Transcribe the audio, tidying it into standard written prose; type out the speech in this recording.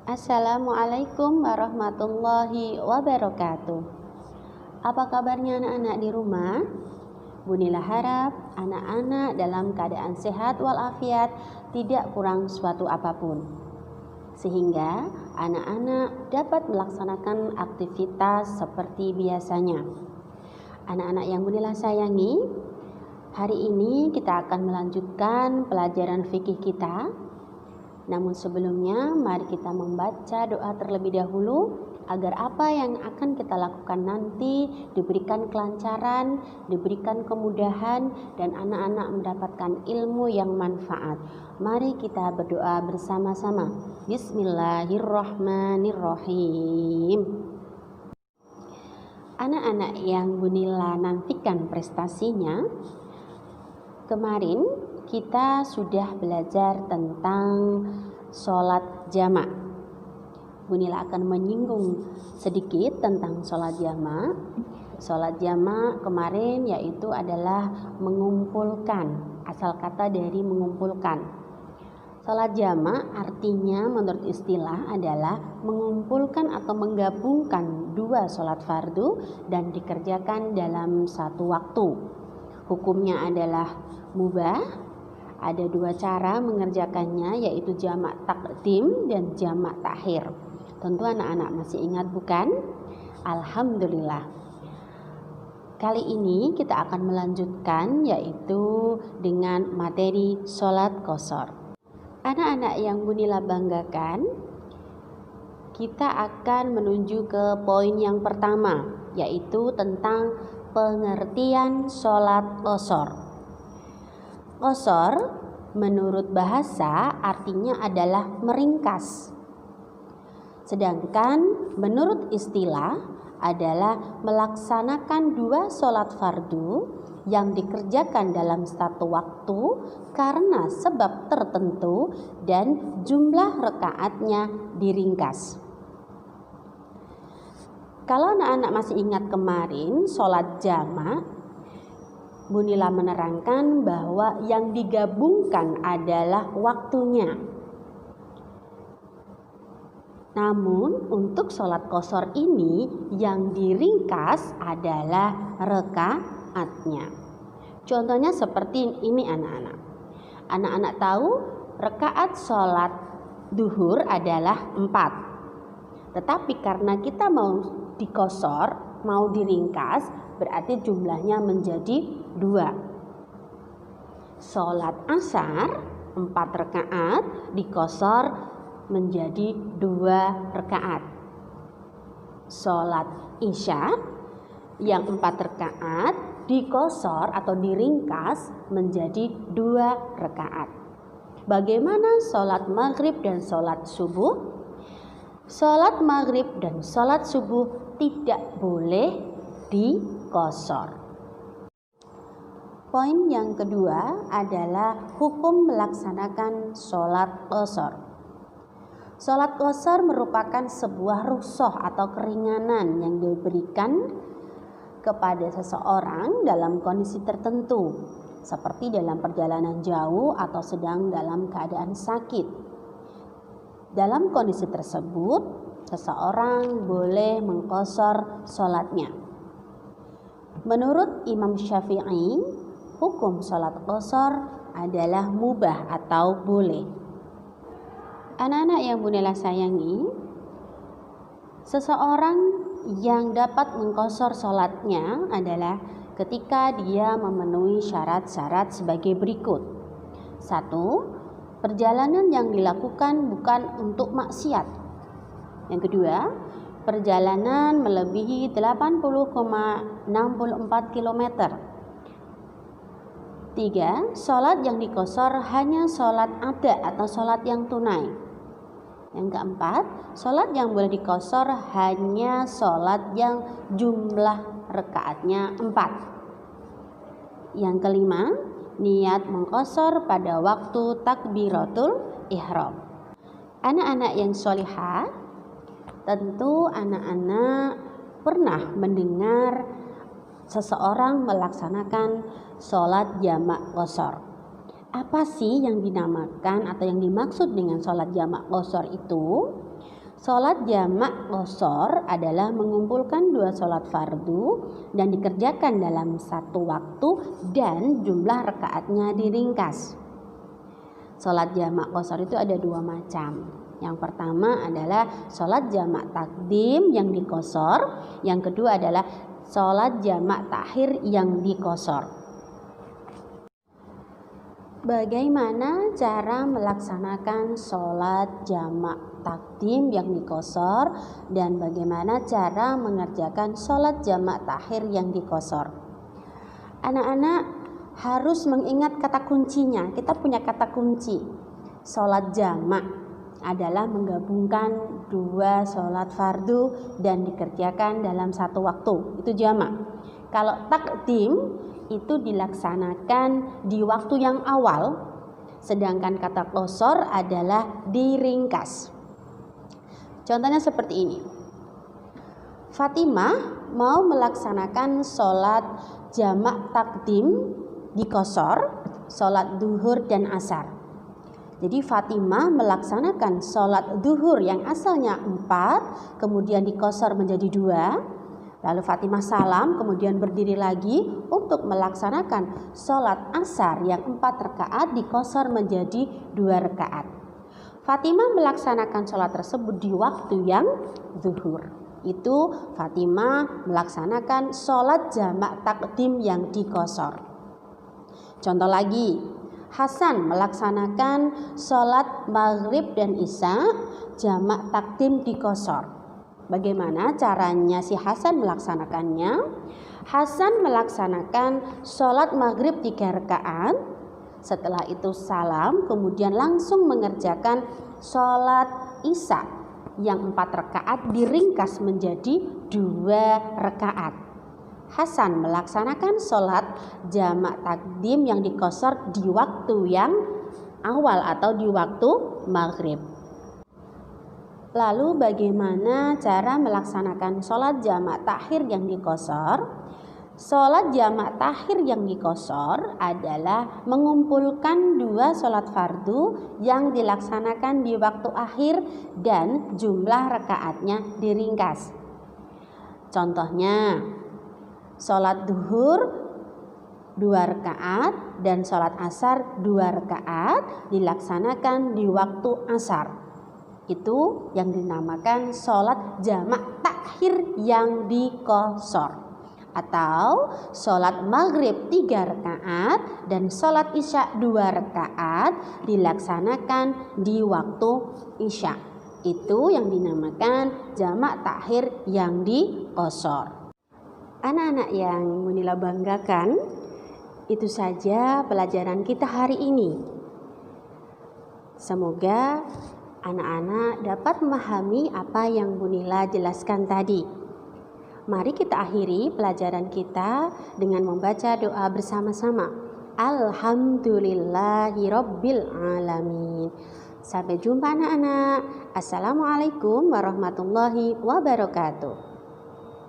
Assalamualaikum warahmatullahi wabarakatuh. Apa kabarnya anak-anak di rumah? Bunila harap anak-anak dalam keadaan sehat walafiat, tidak kurang suatu apapun, sehingga anak-anak dapat melaksanakan aktivitas seperti biasanya. Anak-anak yang Bunila sayangi, hari ini kita akan melanjutkan pelajaran fikih kita. Namun sebelumnya, mari kita membaca doa terlebih dahulu agar apa yang akan kita lakukan nanti diberikan kelancaran, diberikan kemudahan, dan anak-anak mendapatkan ilmu yang manfaat. Mari kita berdoa bersama-sama. Bismillahirrahmanirrahim. Anak-anak yang Bunila nantikan prestasinya, kemarin kita sudah belajar tentang sholat jamak. Bunila akan menyinggung sedikit tentang sholat jamak. Sholat jamak kemarin yaitu adalah mengumpulkan, asal kata dari mengumpulkan. Sholat jamak artinya menurut istilah adalah mengumpulkan atau menggabungkan dua sholat fardu dan dikerjakan dalam satu waktu. Hukumnya adalah mubah. Ada dua cara mengerjakannya, yaitu jamak takdim dan jamak takhir. Tentu anak-anak masih ingat bukan? Alhamdulillah. Kali ini kita akan melanjutkan yaitu dengan materi sholat qashar. Anak-anak yang Bunila banggakan, kita akan menuju ke poin yang pertama, yaitu tentang pengertian sholat qashar. Qashar menurut bahasa artinya adalah meringkas. Sedangkan menurut istilah adalah melaksanakan dua sholat fardu yang dikerjakan dalam satu waktu karena sebab tertentu dan jumlah rakaatnya diringkas. Kalau anak-anak masih ingat kemarin sholat jamak, Bunila menerangkan bahwa yang digabungkan adalah waktunya. Namun untuk sholat qashar ini yang diringkas adalah rakaatnya. Contohnya seperti ini anak-anak. Anak-anak tahu rakaat sholat duhur adalah 4. Tetapi karena kita mau diqashar, mau diringkas, berarti jumlahnya menjadi 2. Sholat asar 4 rakaat diqashar menjadi 2 rakaat. Sholat isya yang 4 rakaat diqashar atau diringkas menjadi 2 rakaat. Bagaimana sholat maghrib dan sholat subuh? Sholat maghrib dan sholat subuh tidak boleh diqashar. Poin yang kedua adalah hukum melaksanakan sholat qashar. Sholat qashar merupakan sebuah rukhsah atau keringanan yang diberikan kepada seseorang dalam kondisi tertentu, seperti dalam perjalanan jauh atau sedang dalam keadaan sakit. Dalam kondisi tersebut, seseorang boleh mengqashar sholatnya. Menurut Imam Syafi'i, hukum sholat qashar adalah mubah atau boleh. Anak-anak yang Bunila sayangi, seseorang yang dapat mengqashar sholatnya adalah ketika dia memenuhi syarat-syarat sebagai berikut. 1. Perjalanan yang dilakukan bukan untuk maksiat. Yang kedua, perjalanan melebihi 80,64 km. 3. Sholat yang diqashar hanya sholat ada atau sholat yang tunai. Yang keempat, sholat yang boleh diqashar hanya sholat yang jumlah rakaatnya 4. Yang kelima, niat mengqashar pada waktu takbiratul ihram. Anak-anak yang sholihah, tentu anak-anak pernah mendengar seseorang melaksanakan sholat jamak qashar. Apa sih yang dinamakan atau yang dimaksud dengan sholat jamak qashar itu? Sholat jamak qashar adalah mengumpulkan dua sholat fardu dan dikerjakan dalam satu waktu dan jumlah rakaatnya diringkas. Sholat jamak qashar itu ada dua macam. Yang pertama adalah sholat jamak takdim yang diqashar. Yang kedua adalah sholat jamak takhir yang diqashar. Bagaimana cara melaksanakan sholat jamak takdim yang diqashar dan bagaimana cara mengerjakan sholat jamak takhir yang diqashar? Anak-anak harus mengingat kata kuncinya. Kita punya kata kunci. Sholat jamak adalah menggabungkan dua sholat fardu dan dikerjakan dalam satu waktu. Itu jamak. Kalau takdim itu dilaksanakan di waktu yang awal, sedangkan kata qashar adalah diringkas. Contohnya seperti ini. Fatimah mau melaksanakan sholat jamak takdim diqashar, sholat duhur dan asar. Jadi Fatimah melaksanakan sholat duhur yang asalnya 4, kemudian diqashar menjadi 2. Lalu Fatimah salam, kemudian berdiri lagi untuk melaksanakan sholat asar yang 4 rakaat diqashar menjadi 2 rakaat. Fatimah melaksanakan sholat tersebut di waktu yang zuhur. Itu Fatimah melaksanakan sholat jamak takdim yang diqashar. Contoh lagi, Hasan melaksanakan sholat maghrib dan isya jamak takdim diqashar. Bagaimana caranya si Hasan melaksanakannya? Hasan melaksanakan sholat maghrib 3 rakaat. Setelah itu salam, kemudian langsung mengerjakan sholat isya yang 4 rakaat diringkas menjadi 2 rakaat. Hasan melaksanakan sholat jamak takdim yang diqashar di waktu yang awal atau di waktu maghrib. Lalu bagaimana cara melaksanakan sholat jamak takhir yang diqashar? Sholat jamak takhir yang diqashar adalah mengumpulkan dua sholat fardu yang dilaksanakan di waktu akhir dan jumlah rakaatnya diringkas. Contohnya, sholat duhur 2 rakaat dan sholat asar 2 rakaat dilaksanakan di waktu asar. Itu yang dinamakan sholat jamak takhir yang diqashar. Atau sholat maghrib 3 rakaat dan sholat isya 2 rakaat dilaksanakan di waktu isya. Itu yang dinamakan jamak takhir yang diqashar. Anak-anak yang Munila banggakan, itu saja pelajaran kita hari ini. Semoga anak-anak dapat memahami apa yang Munila jelaskan tadi. Mari kita akhiri pelajaran kita dengan membaca doa bersama-sama. Alhamdulillahirabbil alamin. Sampai jumpa anak-anak. Assalamualaikum warahmatullahi wabarakatuh.